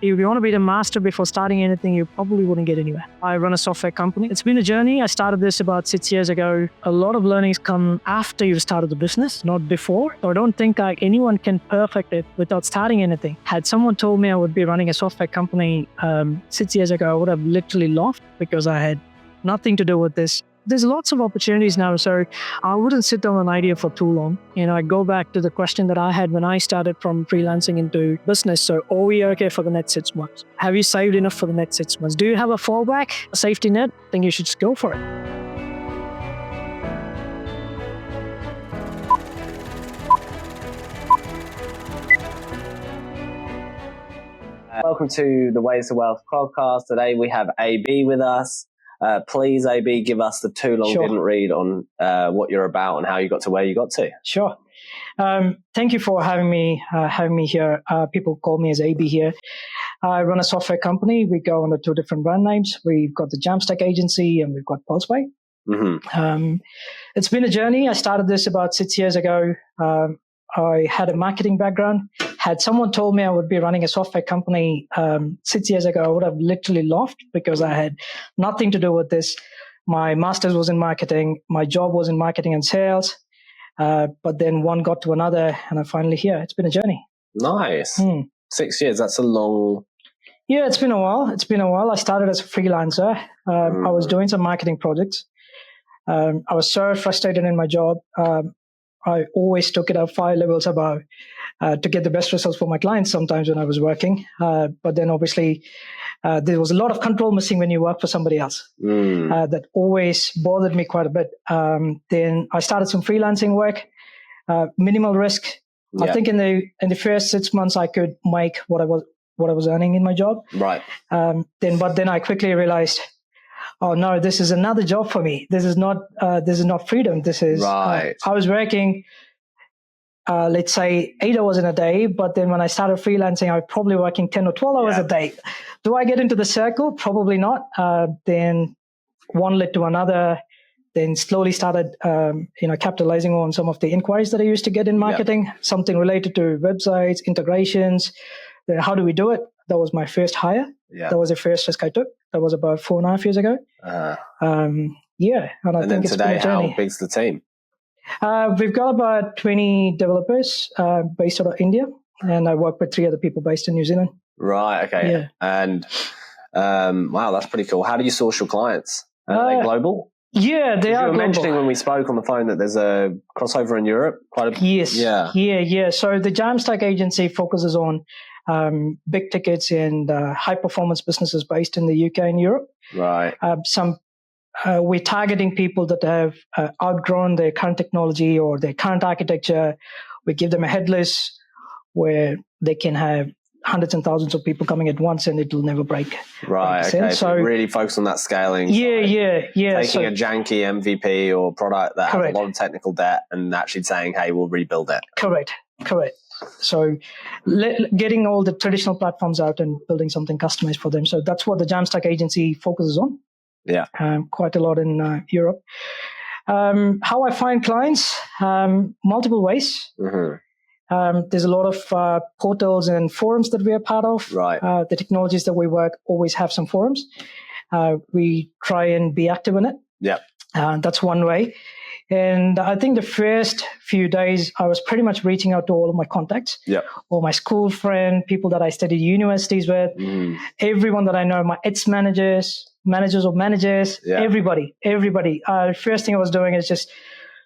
If you want to be the master before starting anything, you probably wouldn't get anywhere. I run a software company. It's been a journey. I started this about 6 years ago. A lot of learnings come after you've started the business, not before. So I don't think anyone can perfect it without starting anything. Had someone told me I would be running a software company 6 years ago, I would have literally laughed because I had nothing to do with this. There's lots of opportunities now, so I wouldn't sit on an idea for too long. I go back to the question that I had when I started from freelancing into business. So, are we okay for the next 6 months? Have you saved enough for the next 6 months? Do you have a fallback, a safety net? I think you should just go for it. Welcome to the Ways to Wealth podcast. Today we have AB with us. Please, AB, give us the too long didn't read on what you're about and how you got to where you got to. Sure. Thank you for having me here. People call me as AB here. I run a software company. We go under 2 different brand names. We've got the JAMstack Agency and we've got Pulsebay. Mm-hmm. It's been a journey. I started this about 6 years ago. I had a marketing background. Had someone told me I would be running a software company 6 years ago, I would have literally laughed because I had nothing to do with this. My master's was in marketing. My job was in marketing and sales. But then one got to another and I'm finally here. It's been a journey. Nice. 6 years. That's a long... Yeah, it's been a while. I started as a freelancer. I was doing some marketing projects. I was so frustrated in my job. I always took it up 5 levels above to get the best results for my clients sometimes when I was working. But then obviously there was a lot of control missing when you work for somebody else. That always bothered me quite a bit. Then I started some freelancing work, minimal risk. Yeah. I think in the first 6 months I could make what I was earning in my job. Right. But then I quickly realized, oh no, this is another job for me. This is not freedom. This is right. I was working, let's say 8 hours in a day, but then when I started freelancing, I was probably working 10 or 12 hours a day. Do I get into the circle? Probably not. Then one led to another. Then slowly started, capitalizing on some of the inquiries that I used to get in marketing, something related to websites, integrations. Then how do we do it? That was my first hire. Yeah. That was the first risk I took. That was about 4.5 years ago. And I think it's been a journey. How big's the team? We've got about 20 developers based out of India, and I work with 3 other people based in New Zealand. Right. Okay. Yeah. And wow, that's pretty cool. How do you source your clients? Are they global? Yeah, they are global. You were mentioning when we spoke on the phone that there's a crossover in Europe. Yes. Yeah. So the JAMstack Agency focuses on big tickets and high performance businesses based in the UK and Europe. Right. We're targeting people that have outgrown their current technology or their current architecture. We give them a headless where they can have hundreds and thousands of people coming at once and it will never break. Right. Okay. So really focus on that scaling. Yeah. Taking a janky MVP or product that has a lot of technical debt and actually saying, hey, we'll rebuild it. Correct. So getting all the traditional platforms out and building something customized for them. So that's what the JAMstack Agency focuses on. Yeah. Quite a lot in Europe. How I find clients? Multiple ways. Mm-hmm. There's a lot of portals and forums that we are part of. Right. The technologies that we work always have some forums. We try and be active in it. Yeah. That's one way. And I think the first few days, I was pretty much reaching out to all of my contacts, all my school friends, people that I studied universities with, everyone that I know, my managers of managers, everybody. First thing I was doing is just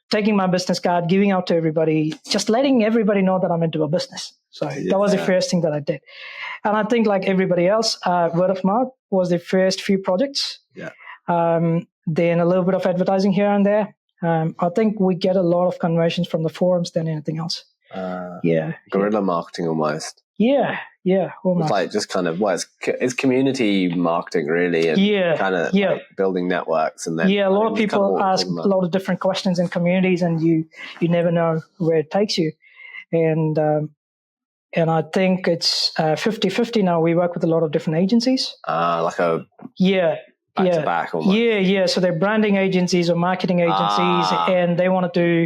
taking my business card, giving out to everybody, just letting everybody know that I'm into a business. So that was the first thing that I did. And I think like everybody else, word of mouth was the first few projects. Yeah. Then a little bit of advertising here and there. I think we get a lot of conversions from the forums than anything else. Guerrilla marketing almost. Yeah. Almost. It's like just kind of, it's community marketing really. And kind of like building networks. And then a lot of people ask a lot of different questions in communities and you never know where it takes you. And I think it's 50-50 now. We work with a lot of different agencies. Like a... Back to back almost. Yeah. So they're branding agencies or marketing agencies and they want to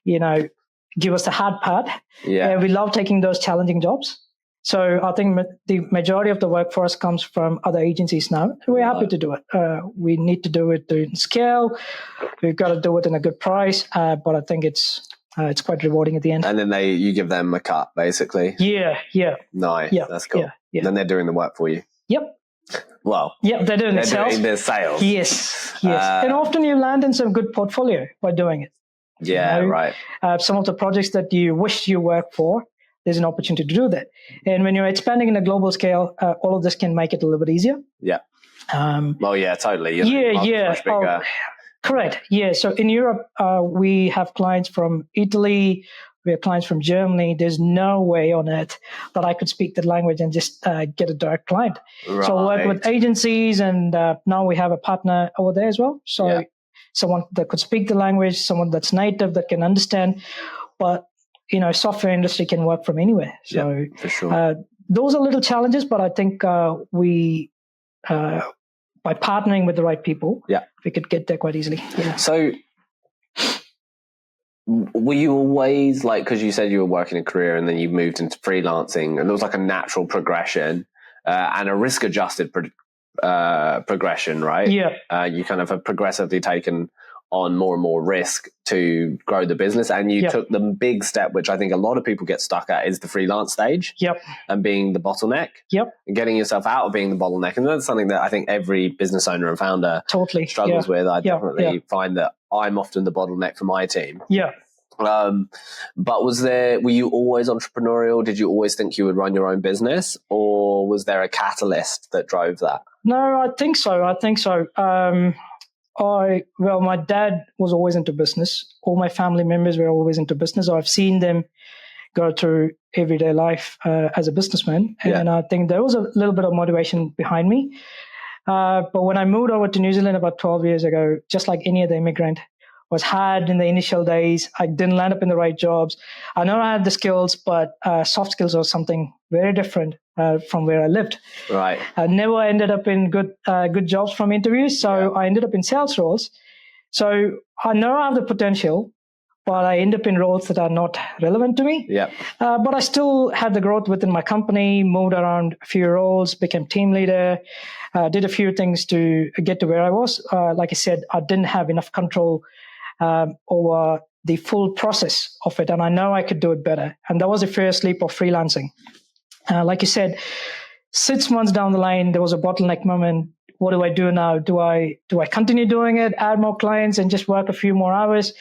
do, give us the hard part. Yeah. And we love taking those challenging jobs. So I think the majority of the workforce comes from other agencies now. We're happy to do it. We need to do it in scale. We've got to do it in a good price. But I think it's quite rewarding at the end. And then you give them a cut, basically. Yeah. Nice. Yeah, that's cool. Yeah. Then they're doing the work for you. Yep. Well. Yep, they're doing their sales. Yes. And often you land in some good portfolio by doing it. Yeah, right. Some of the projects that you wish you worked for, there's an opportunity to do that. And when you're expanding in a global scale, all of this can make it a little bit easier. Yeah. Well, yeah, totally. Much bigger. Correct. Yeah. So in Europe, we have clients from Italy, we have clients from Germany. There's no way on earth that I could speak the language and just get a direct client. Right. So I work with agencies, and now we have a partner over there as well. So someone that could speak the language, someone that's native, that can understand. But software industry can work from anywhere. So for sure. Those are little challenges, but I think we, by partnering with the right people, we could get there quite easily. Yeah. So were you always because you said you were working a career and then you moved into freelancing, and there was like a natural progression and a risk-adjusted progression, right? Yeah. You kind of have progressively taken on more and more risk to grow the business, and you took the big step, which I think a lot of people get stuck at, is the freelance stage. And being the bottleneck. And getting yourself out of being the bottleneck. And that's something that I think every business owner and founder struggles with. I definitely find that I'm often the bottleneck for my team. But were you always entrepreneurial? Did you always think you would run your own business, or was there a catalyst that drove that? No, I think so. My dad was always into business. All my family members were always into business. I've seen them go through everyday life as a businessman. And I think there was a little bit of motivation behind me. But when I moved over to New Zealand about 12 years ago, just like any other immigrant, was hard in the initial days. I didn't land up in the right jobs. I know I had the skills, but soft skills was something very different from where I lived. Right. I never ended up in good jobs from interviews, so I ended up in sales roles. So I know I have the potential, but I end up in roles that are not relevant to me. But I still had the growth within my company, moved around a few roles, became team leader, did a few things to get to where I was. Like I said, I didn't have enough control over the full process of it, and I know I could do it better. And that was the first leap of freelancing. Like you said, 6 months down the line, there was a bottleneck moment. What do I do now? Do I continue doing it, add more clients, and just work a few more hours,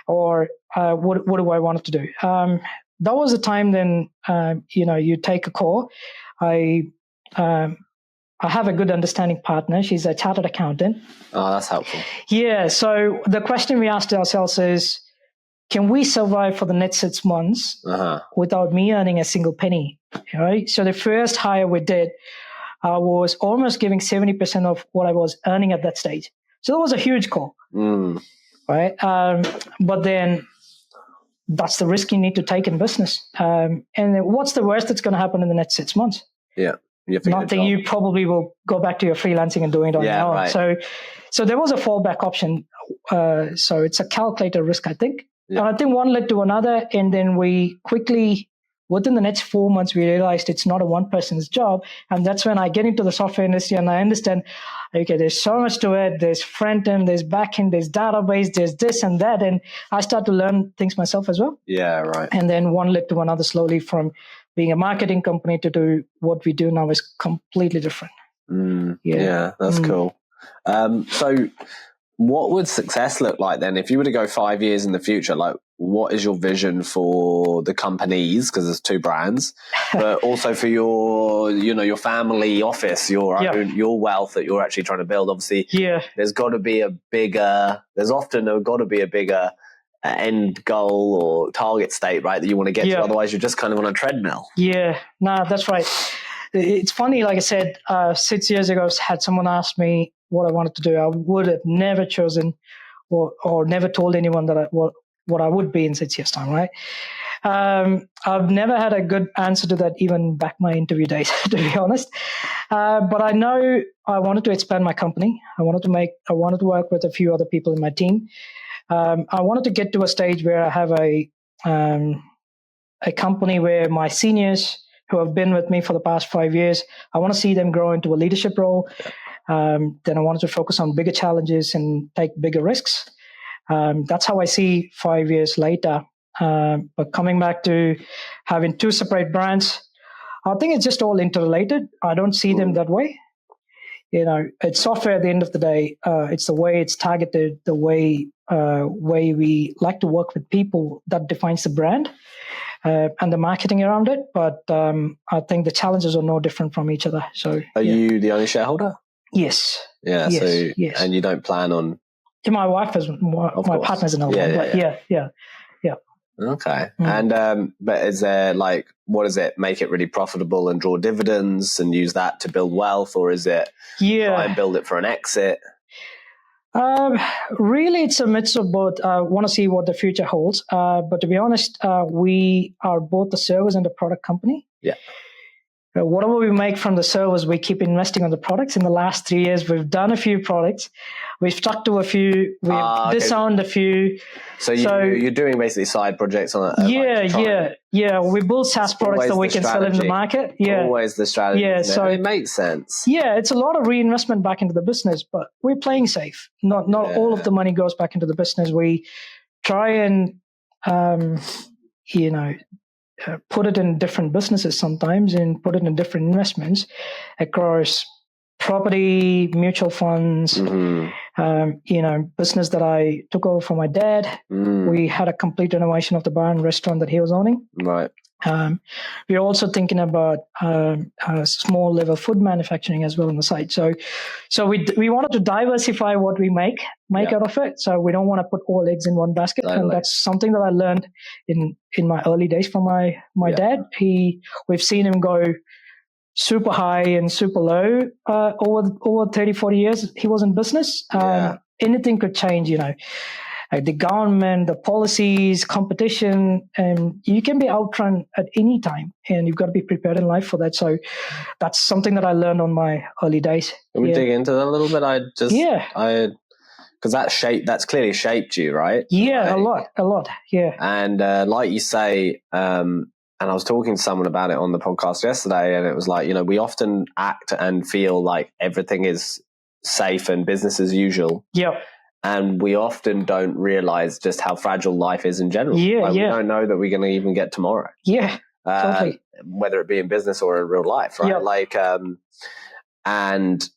or what do I want to do? That was the time. Then you take a call. I have a good understanding partner. She's a chartered accountant. Oh, that's helpful. Yeah. So the question we asked ourselves is, can we survive for the next 6 months without me earning a single penny? Right. So the first hire we did, I was almost giving 70% of what I was earning at that stage. So that was a huge call. Right. But then that's the risk you need to take in business. And what's the worst that's going to happen in the next 6 months? Yeah. Not that you probably will go back to your freelancing and doing it on your own. Right. So there was a fallback option. So it's a calculated risk, I think. And I think one led to another. And then we quickly, within the next 4 months, we realized it's not a one person's job. And that's when I get into the software industry and I understand, okay, there's so much to it. There's front end, there's back end, there's database, there's this and that. And I start to learn things myself as well. Yeah, right. And then one led to another slowly. From being a marketing company to do what we do now is completely different. Yeah, that's cool. So what would success look like then? If you were to go 5 years in the future, like what is your vision for the companies? Because there's 2 brands, but also for your family office, your wealth that you're actually trying to build. Obviously, there's often got to be a bigger end goal or target state, right, that you want to get to. Otherwise, you're just kind of on a treadmill. Yeah, no, that's right. It's funny, like I said, 6 years ago, had someone asked me what I wanted to do, I would have never chosen or never told anyone that what I would be in 6 years' time, right? I've never had a good answer to that, even back my interview days, to be honest. But I know I wanted to expand my company. I wanted to work with a few other people in my team. I wanted to get to a stage where I have a company where my seniors who have been with me for the past 5 years. I want to see them grow into a leadership role. Then I wanted to focus on bigger challenges and take bigger risks. That's how I see 5 years later. But coming back to having two separate brands, I think it's just all interrelated. I don't see them that way. It's software at the end of the day. It's the way it's targeted, the way we like to work with people that defines the brand and the marketing around it. But I think the challenges are no different from each other. So, are you the only shareholder? Yes. Yeah. Yes. Yes. And you don't plan on? My wife is my partner's another one. Yeah. Okay. And but is there what does it make it really profitable and draw dividends and use that to build wealth, or is it try and build it for an exit? Really, it's a mix of both. I want to see what the future holds. But to be honest, we are both a service and a product company. Yeah. Whatever we make from the service, we keep investing on the products. In the last 3 years, we've done a few products. We've stuck to a few. We've disowned a few. So you're doing basically side projects on it? Yeah. We build SaaS products that we can sell in the market. Yeah. Always the strategy. Yeah, so it makes sense. Yeah, it's a lot of reinvestment back into the business, but we're playing safe. Not all of the money goes back into the business. We try and put it in different businesses sometimes and put it in different investments across property, mutual funds, business that I took over from my dad. We had a complete renovation of the bar and restaurant that he was owning. Right. We're also thinking about small level food manufacturing as well on the side. So we wanted to diversify what we make out of it. So we don't want to put all eggs in one basket. Totally. And that's something that I learned in my early days from my dad. We've seen him go super high and super low over 30, 40 years he was in business. Anything could change, the government, the policies, competition, and you can be outrun at any time, and you've got to be prepared in life for that. So that's something that I learned on my early days. Can we dig into that a little bit? Because that's clearly shaped you, right? Yeah, a lot. Yeah. And like you say, and I was talking to someone about it on the podcast yesterday, and it was like, we often act and feel like everything is safe and business as usual. Yep. And we often don't realize just how fragile life is in general. We don't know that we're going to even get tomorrow. Yeah, totally. Whether it be in business or in real life, right? Yep. And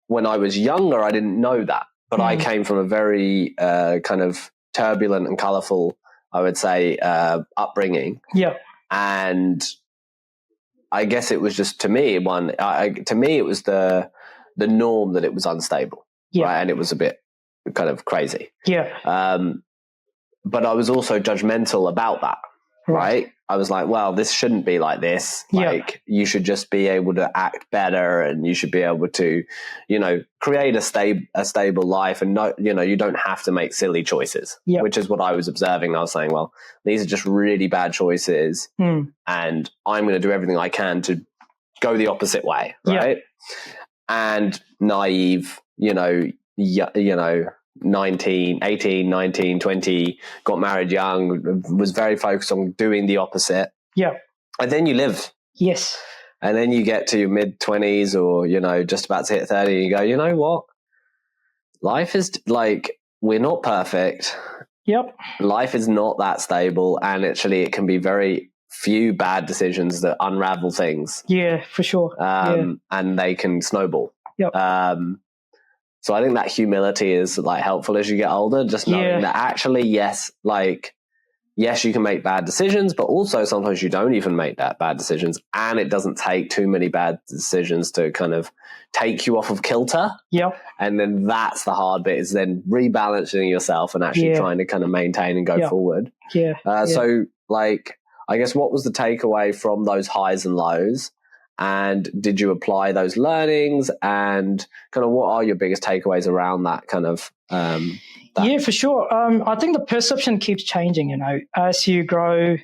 when I was younger, I didn't know that. But I came from a very kind of turbulent and colorful, I would say, upbringing. Yeah. And I guess it was just, to me, it was the norm that it was unstable. Yeah. Right? And it was a bit kind of crazy. Yeah. But I was also judgmental about that. Right? I was like, well, this shouldn't be like this. You should just be able to act better, and you should be able to, create a stable life, and you don't have to make silly choices, which is what I was observing. I was saying, well, these are just really bad choices, and I'm going to do everything I can to go the opposite way. Right. And naive, 18, 19, 20, got married young, was very focused on doing the opposite. Yeah. And then you live. Yes. And then you get to your mid-20s or, just about to hit 30, and you go, you know what? Life is we're not perfect. Yep. Life is not that stable. And actually it can be very few bad decisions that unravel things. Yeah, for sure. And they can snowball. Yep. So I think that humility is helpful as you get older, just knowing that actually, yes, you can make bad decisions, but also sometimes you don't even make that bad decisions, and it doesn't take too many bad decisions to kind of take you off of kilter. Yeah. And then that's the hard bit, is then rebalancing yourself and actually trying to kind of maintain and go forward. Yeah. So I guess what was the takeaway from those highs and lows? And did you apply those learnings, and kind of what are your biggest takeaways around that kind of? Yeah, for sure. I think the perception keeps changing, as you grow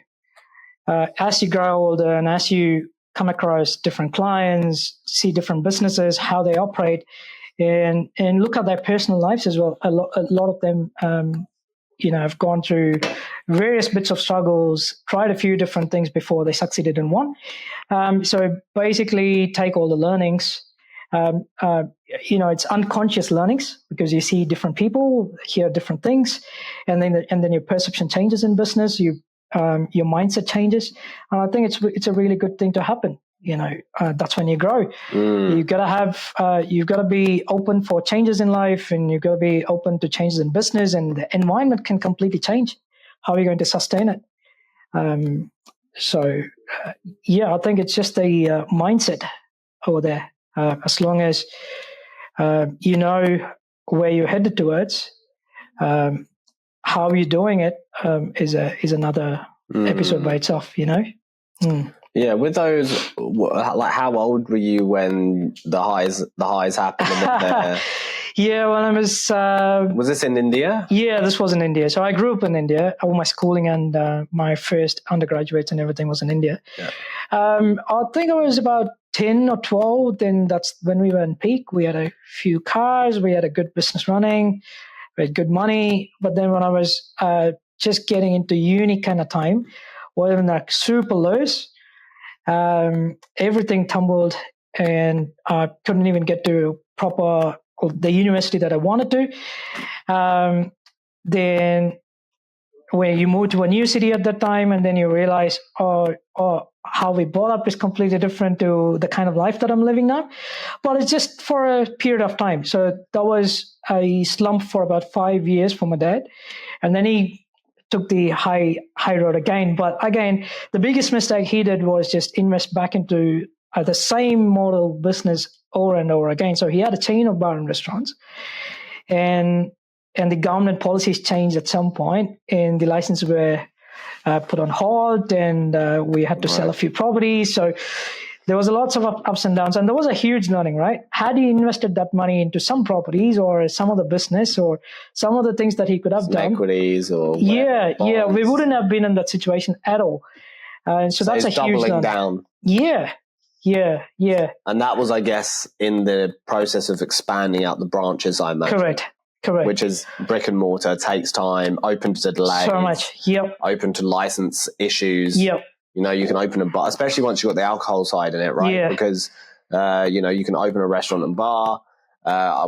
older, and as you come across different clients, see different businesses, how they operate, and look at their personal lives as well. A lot of them have gone through various bits of struggles, tried a few different things before they succeeded in one. So basically take all the learnings. It's unconscious learnings because you see different people, hear different things, and then your perception changes in business. Your mindset changes, and I think it's a really good thing to happen. That's when you grow. You've got to be open for changes in life, and you've got to be open to changes in business, and the environment can completely change. How are you going to sustain it? I think it's just a mindset over there. As long as you know where you're headed towards, how you're doing it is another episode by itself. Yeah, with those, like, how old were you when the highs happened? Yeah, when I was this in India? Yeah, this was in India. So I grew up in India. All my schooling and my first undergraduates and everything was in India. Yeah. I think I was about 10 or 12. Then that's when we were in peak. We had a few cars. We had a good business running. We had good money. But then when I was just getting into uni kind of time, was in like super lows. Everything tumbled, and I couldn't even get to the university that I wanted to. Then when you move to a new city at that time, and then you realize, how we brought up is completely different to the kind of life that I'm living now. But it's just for a period of time. So that was a slump for about 5 years for my dad. And then he took the high road again. But again, the biggest mistake he did was just invest back into the same model business over and over again. So he had a chain of bar and restaurants, and the government policies changed at some point, and the licenses were put on hold, and we had to sell a few properties. So there was lots of ups and downs, and there was a huge learning, right? Had he invested that money into some properties or some of the business or some of the things that he could have done, equities or we wouldn't have been in that situation at all. And so that's a huge doubling learning. Down. Yeah. And that was, I guess, in the process of expanding out the branches, I imagine. Correct. Which is brick and mortar, takes time, open to delays. So much, yep. Open to license issues. Yep. You can open a bar, especially once you've got the alcohol side in it, right? Yeah. Because, you can open a restaurant and bar.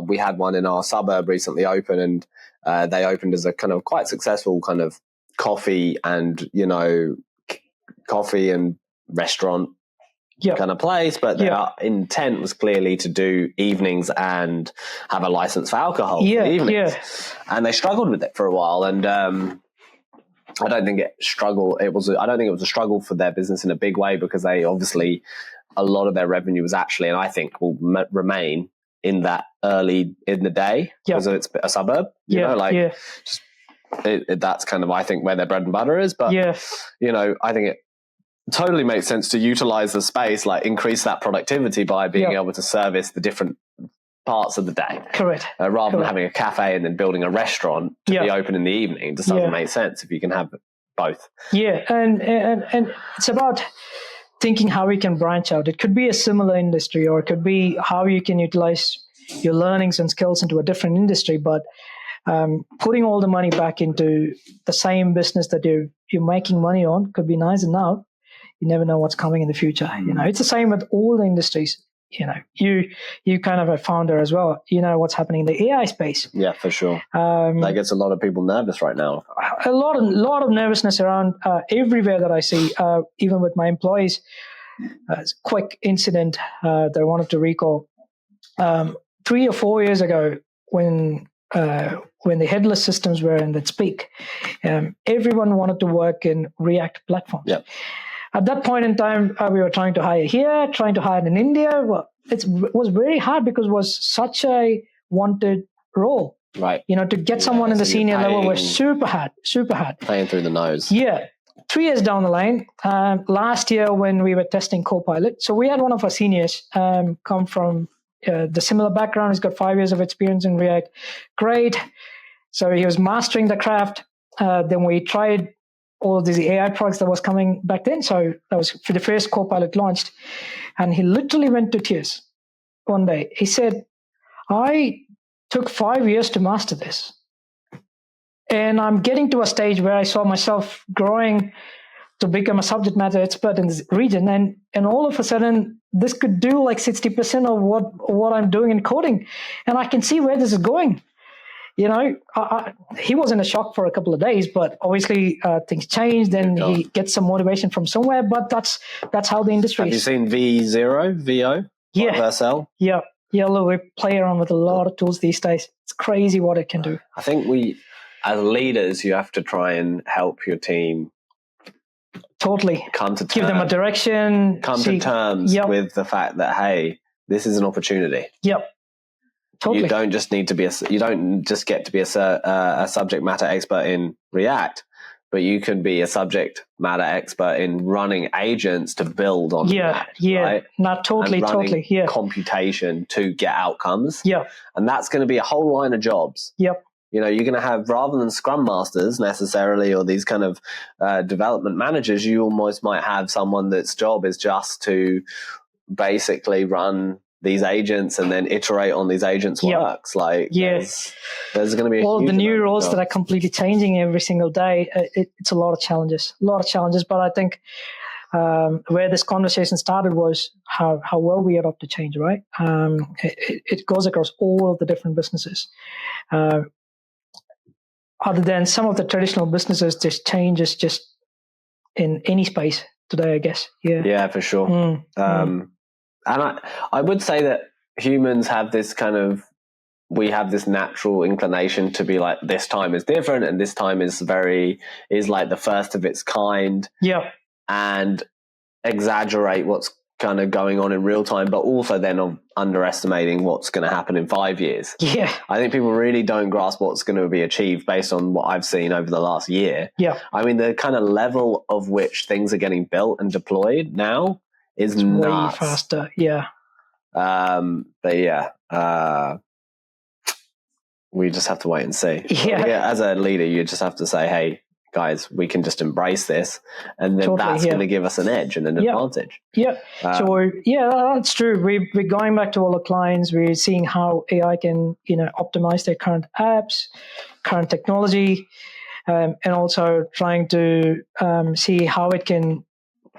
We had one in our suburb recently open, and they opened as a kind of quite successful kind of coffee and restaurant kind of place, but their intent was clearly to do evenings and have a license for alcohol for the evenings. And they struggled with it for a while, and I don't think it was a struggle for their business in a big way, because they obviously, a lot of their revenue was actually, and I think will remain in that early in the day because it's a suburb, that's kind of, I think, where their bread and butter is. But, I think it totally makes sense to utilize the space, like increase that productivity by being able to service the different parts of the day. Correct. Rather than having a cafe and then building a restaurant to be open in the evening. It just doesn't make sense if you can have both. Yeah, and it's about thinking how we can branch out. It could be a similar industry, or it could be how you can utilize your learnings and skills into a different industry. But putting all the money back into the same business that you're making money on could be nice and now. You never know what's coming in the future. It's the same with all the industries. You kind of a founder as well. You know what's happening in the AI space. Yeah, for sure. That gets a lot of people nervous right now. A lot of nervousness around everywhere that I see, even with my employees. Quick incident that I wanted to recall. 3 or 4 years ago, when the headless systems were in its peak, everyone wanted to work in React platforms. Yeah. At that point in time, we were trying to hire here, trying to hire in India. Well, it was very hard because it was such a wanted role. Right. To get someone in the senior level was super hard. Paying through the nose. Yeah. 3 years down the line, last year when we were testing Copilot, so we had one of our seniors come from the similar background. He's got 5 years of experience in React. Great. So he was mastering the craft. Then we tried all of these AI products that was coming back then. So that was for the first Copilot launched. And he literally went to tears one day. He said, I took 5 years to master this. And I'm getting to a stage where I saw myself growing to become a subject matter expert in this region. And all of a sudden, this could do like 60% of what I'm doing in coding. And I can see where this is going. He was in a shock for a couple of days, but obviously things changed and he gets some motivation from somewhere. But that's how the industry is. Have you seen VO? Yeah. Vercel? Yeah. Yeah, look, we play around with a lot of tools these days. It's crazy what it can do. I think as leaders, you have to try and help your team totally give them a direction, to terms with the fact that, hey, this is an opportunity. Yep. Totally. You don't just get to be a subject matter expert in React, but you can be a subject matter expert in running agents to build on that. Yeah. Right? Not totally, totally. Computation to get outcomes. Yeah. And that's going to be a whole line of jobs. Yep. You're going to have, rather than Scrum Masters necessarily, or these kind of development managers, you almost might have someone that's job is just to basically run these agents and then iterate on these agents' works. Like, there's going to be all the new roles that are completely changing every single day. It's a lot of challenges. But I think where this conversation started was how well we adopt to change, right? It goes across all of the different businesses. Other than some of the traditional businesses, this change is just in any space today, I guess. Yeah, for sure. And I would say that humans have this we have this natural inclination to be like, this time is different and this time is like the first of its kind. Yeah. And exaggerate what's kind of going on in real time, but also then underestimating what's going to happen in 5 years. Yeah. I think people really don't grasp what's going to be achieved based on what I've seen over the last year. Yeah. I mean, the kind of level of which things are getting built and deployed now is nuts. Way faster. Yeah. We just have to wait and see. Yeah. As a leader, you just have to say, hey, guys, we can just embrace this, and then that's going to give us an edge and an advantage. Yeah. That's true. We're going back to all the clients. We're seeing how AI can, optimize their current apps, current technology, and also trying to see how it can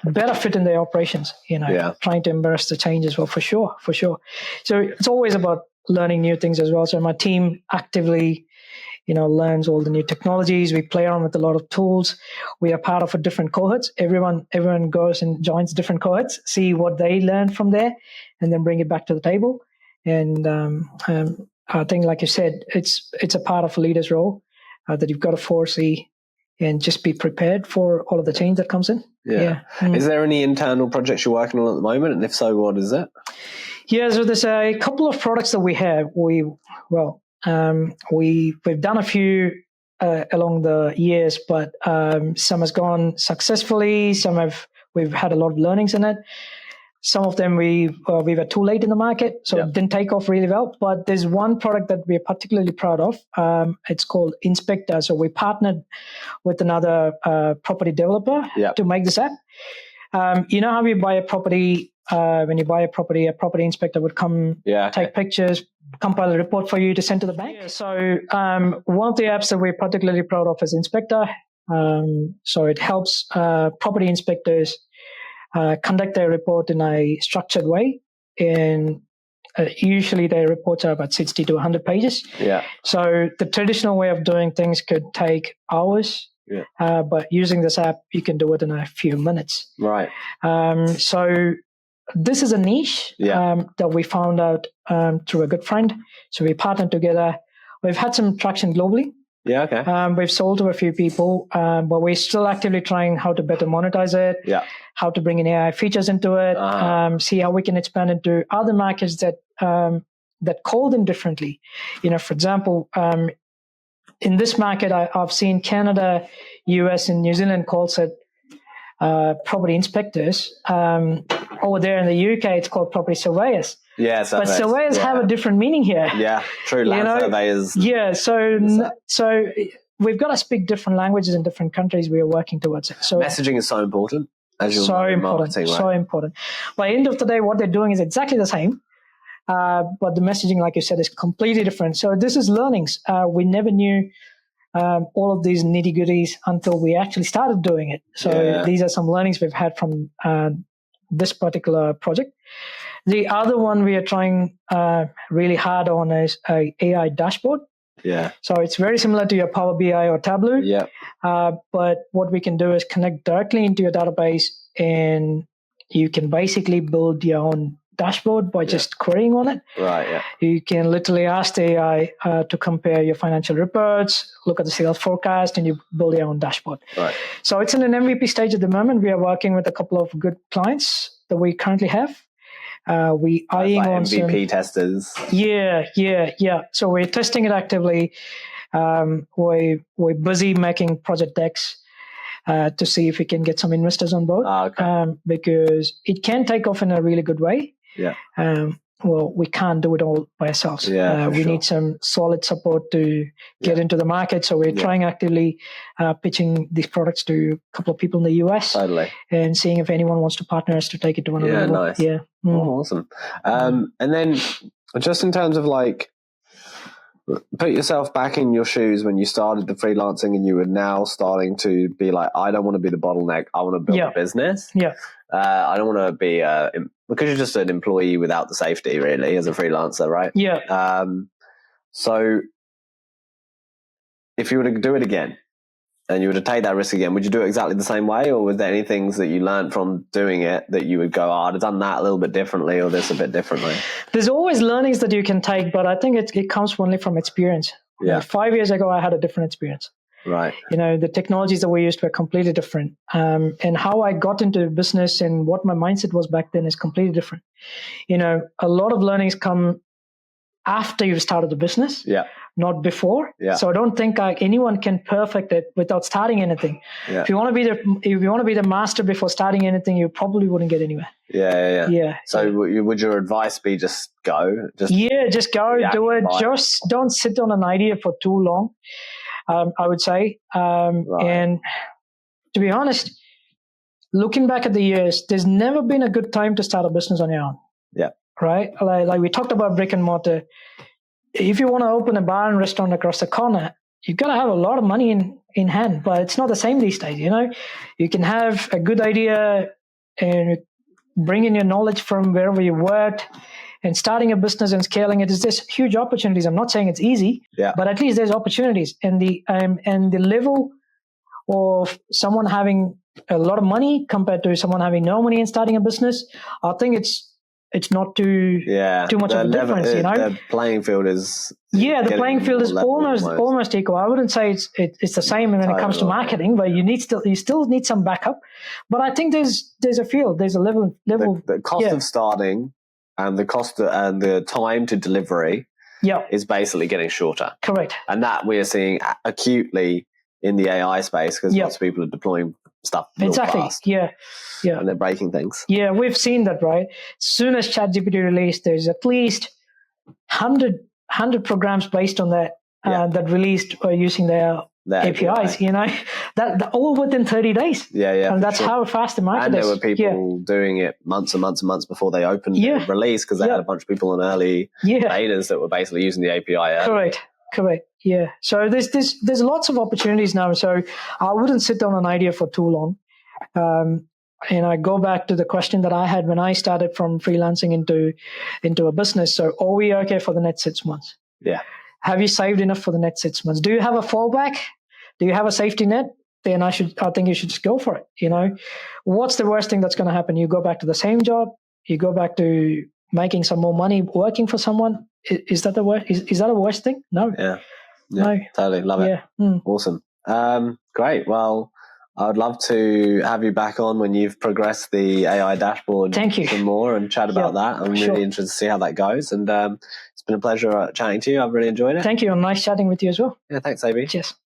better fit in their operations. Trying to embrace the change as well, for sure. So it's always about learning new things as well. So my team actively learns all the new technologies. We play around with a lot of tools. We are part of a different cohorts. Everyone goes and joins different cohorts, see what they learn from there, and then bring it back to the table. And I think, like you said, it's a part of a leader's role that you've got to foresee and just be prepared for all of the change that comes in. Yeah. Is there any internal projects you're working on at the moment? And if so, what is it? Yeah, so there's a couple of products that we have. We've done a few along the years, but some has gone successfully. We've had a lot of learnings in it. Some of them we were too late in the market, so it didn't take off really well. But there's one product that we're particularly proud of. It's called Inspectah. So we partnered with another property developer to make this app. You know how you buy a property, when you buy a property inspector would come, take pictures, compile a report for you to send to the bank. Yeah, so one of the apps that we're particularly proud of is Inspectah. So it helps property inspectors conduct their report in a structured way. And usually their reports are about 60 to 100 pages. Yeah. So the traditional way of doing things could take hours. Yeah. But using this app, you can do it in a few minutes. Right. So this is a niche that we found out through a good friend. So we partnered together. We've had some traction globally. Yeah, okay. We've sold to a few people, but we're still actively trying how to better monetize it, how to bring in AI features into it, see how we can expand into other markets that call them differently. For example, in this market, I've seen Canada, US, and New Zealand calls it property inspectors. Over there in the UK, it's called property surveyors. Yeah, but surveyors have a different meaning here. Yeah, true. Land surveyors. Yeah, so we've got to speak different languages in different countries. We are working towards it. So messaging is so important. So important. By the end of the day, what they're doing is exactly the same. But the messaging, like you said, is completely different. So this is learnings. We never knew all of these nitty gritties until we actually started doing it. So these are some learnings we've had from this particular project. The other one we are trying really hard on is a AI dashboard. Yeah. So it's very similar to your Power BI or Tableau. Yeah. But what we can do is connect directly into your database, and you can basically build your own dashboard by just querying on it. Right. Yeah. You can literally ask the AI to compare your financial reports, look at the sales forecast, and you build your own dashboard. Right. So it's in an MVP stage at the moment. We are working with a couple of good clients that we currently have. We eyeing on MVP testers. Yeah. So we're testing it actively. We're busy making project decks to see if we can get some investors on board. Because it can take off in a really good way. Yeah. Well, we can't do it all by ourselves. We need some solid support to get into the market. So we're trying actively pitching these products to a couple of people in the US. Totally. And seeing if anyone wants to partner us to take it to another level. Nice. Yeah. Oh, awesome. And then just in terms of like, put yourself back in your shoes when you started the freelancing and you were now starting to be like, I don't want to be the bottleneck. I want to build a business. Yeah. I don't want to be, because you're just an employee without the safety really as a freelancer, right? Yeah. So if you were to do it again and you were to take that risk again, would you do it exactly the same way? Or was there any things that you learned from doing it that you would go, I'd have done that a little bit differently or this a bit differently? There's always learnings that you can take, but I think it comes only from experience. Yeah. 5 years ago, I had a different experience. Right. The technologies that we used were completely different. And how I got into business and what my mindset was back then is completely different. A lot of learnings come after you've started the business, not before. Yeah. So I don't think anyone can perfect it without starting anything. Yeah. If you want to be the master before starting anything, you probably wouldn't get anywhere. Yeah. So would your advice be just go? Just go, do it. Just don't sit on an idea for too long. I would say. And to be honest, looking back at the years, there's never been a good time to start a business on your own. Yeah. Right? Like we talked about brick and mortar. If you want to open a bar and restaurant across the corner, you've got to have a lot of money in hand, but it's not the same these days. You can have a good idea and bring in your knowledge from wherever you worked. And starting a business and scaling it is just huge opportunities. I'm not saying it's easy, but at least there's opportunities. And the level of someone having a lot of money compared to someone having no money and starting a business, I think it's not too much of a difference. The playing field is the playing field is almost equal. I wouldn't say it's the same when it comes to marketing, but you still need some backup. But I think there's a field, there's a level. The cost of starting. And the cost and the time to delivery is basically getting shorter. Correct. And that we are seeing acutely in the AI space because lots of people are deploying stuff real fast. Yeah. And they're breaking things. Yeah, we've seen that, right? As soon as ChatGPT released, there's at least 100 programs based on that that released using their APIs, that all within 30 days. And that's how fast the market is. And there were people doing it months and months and months before they opened the release because they had a bunch of people in early betas that were basically using the API early. Correct. Yeah. So there's lots of opportunities now. So I wouldn't sit on an idea for too long. And I go back to the question that I had when I started from freelancing into a business. So are we okay for the next 6 months? Yeah. Have you saved enough for the next 6 months? Do you have a fallback? Do you have a safety net? Then I think you should just go for it. What's the worst thing that's going to happen? You go back to the same job. You go back to making some more money working for someone. Is that the worst? Is that a worst thing? No. Yeah. No. Totally love it. Awesome. Great. Well, I would love to have you back on when you've progressed the AI dashboard some more and chat about that. I'm really interested to see how that goes. And it's been a pleasure chatting to you. I've really enjoyed it. Thank you. Nice chatting with you as well. Yeah, thanks, AB. Cheers.